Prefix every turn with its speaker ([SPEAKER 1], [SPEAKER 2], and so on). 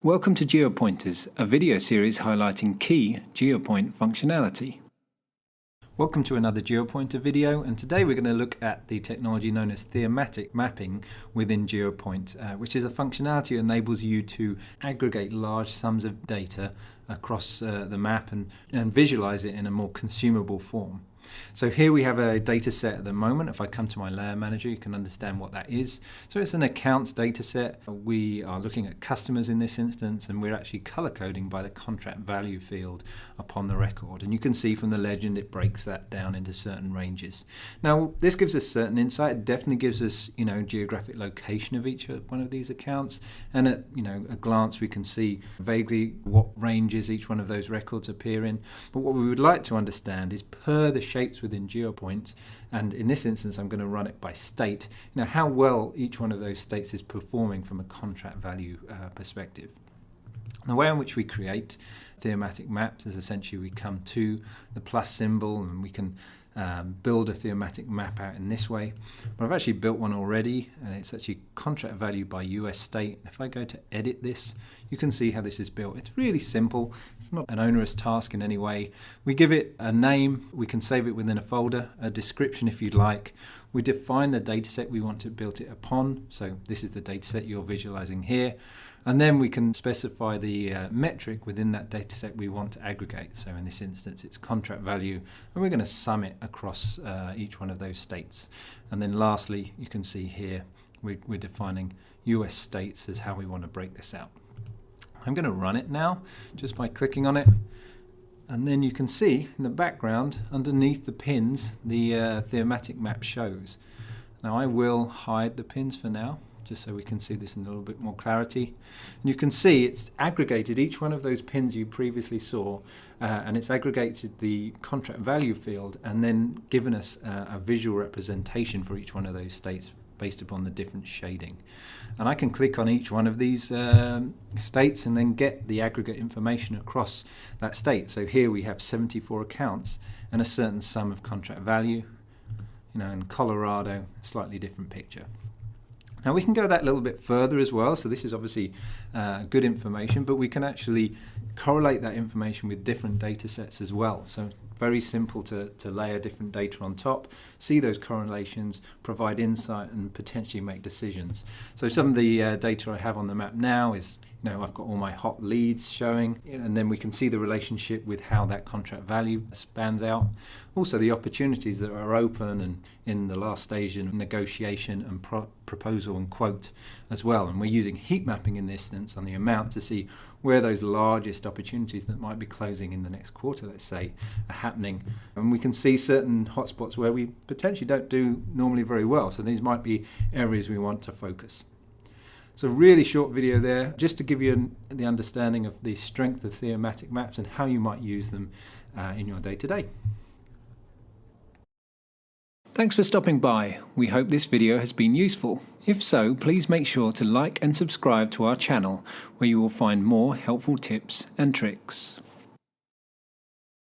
[SPEAKER 1] Welcome to Geopointers, a video series highlighting key Geopointe functionality. Welcome to another Geopointer video, and today we're going to look at the technology known as thematic mapping within Geopointe, which is a functionality that enables you to aggregate large sums of data across the map and visualize it in a more consumable form. So here we have a data set at the moment. If I come to my layer manager, you can understand what that is. So it's an accounts data set. We are looking at customers in this instance, and we're actually color coding by the contract value field upon the record. And you can see from the legend it breaks that down into certain ranges. Now this gives us certain insight. It definitely gives us, geographic location of each one of these accounts, and at a glance we can see vaguely what ranges each one of those records appear in. But what we would like to understand is per the shapes within Geopointe, and in this instance I'm going to run it by state, how well each one of those states is performing from a contract value perspective. The way in which we create thematic maps is essentially we come to the plus symbol and we can build a thematic map out in this way. But I've actually built one already, and it's actually contract value by US state. If I go to edit this, you can see how this is built. It's really simple. It's not an onerous task in any way. We give it a name. We can save it within a folder, a description if you'd like. We define the dataset we want to build it upon. So this is the dataset you're visualizing here. And then we can specify the metric within that dataset we want to aggregate. So in this instance, it's contract value, and we're going to sum it across each one of those states. And then lastly, you can see here, we're defining US states as how we want to break this out. I'm going to run it now just by clicking on it. And then you can see in the background, underneath the pins, the thematic map shows. Now I will hide the pins for now, just so we can see this in a little bit more clarity. And you can see it's aggregated each one of those pins you previously saw, and it's aggregated the contract value field and then given us a visual representation for each one of those states based upon the different shading. And I can click on each one of these states and then get the aggregate information across that state. So here we have 74 accounts and a certain sum of contract value. In Colorado, slightly different picture. Now we can go that little bit further as well, so this is obviously good information, but we can actually correlate that information with different data sets as well. So very simple to layer different data on top, see those correlations, provide insight and potentially make decisions. So some of the data I have on the map now is, I've got all my hot leads showing, and then we can see the relationship with how that contract value spans out. Also the opportunities that are open and in the last stage of negotiation and proposal and quote as well. And we're using heat mapping in this instance on the amount to see where those largest opportunities that might be closing in the next quarter, let's say, are happening. And we can see certain hotspots where we potentially don't do normally very well. So these might be areas we want to focus. So really short video there, just to give you the understanding of the strength of thematic maps and how you might use them in your day-to-day. Thanks for stopping by. We hope this video has been useful. If so, please make sure to like and subscribe to our channel, where you will find more helpful tips and tricks.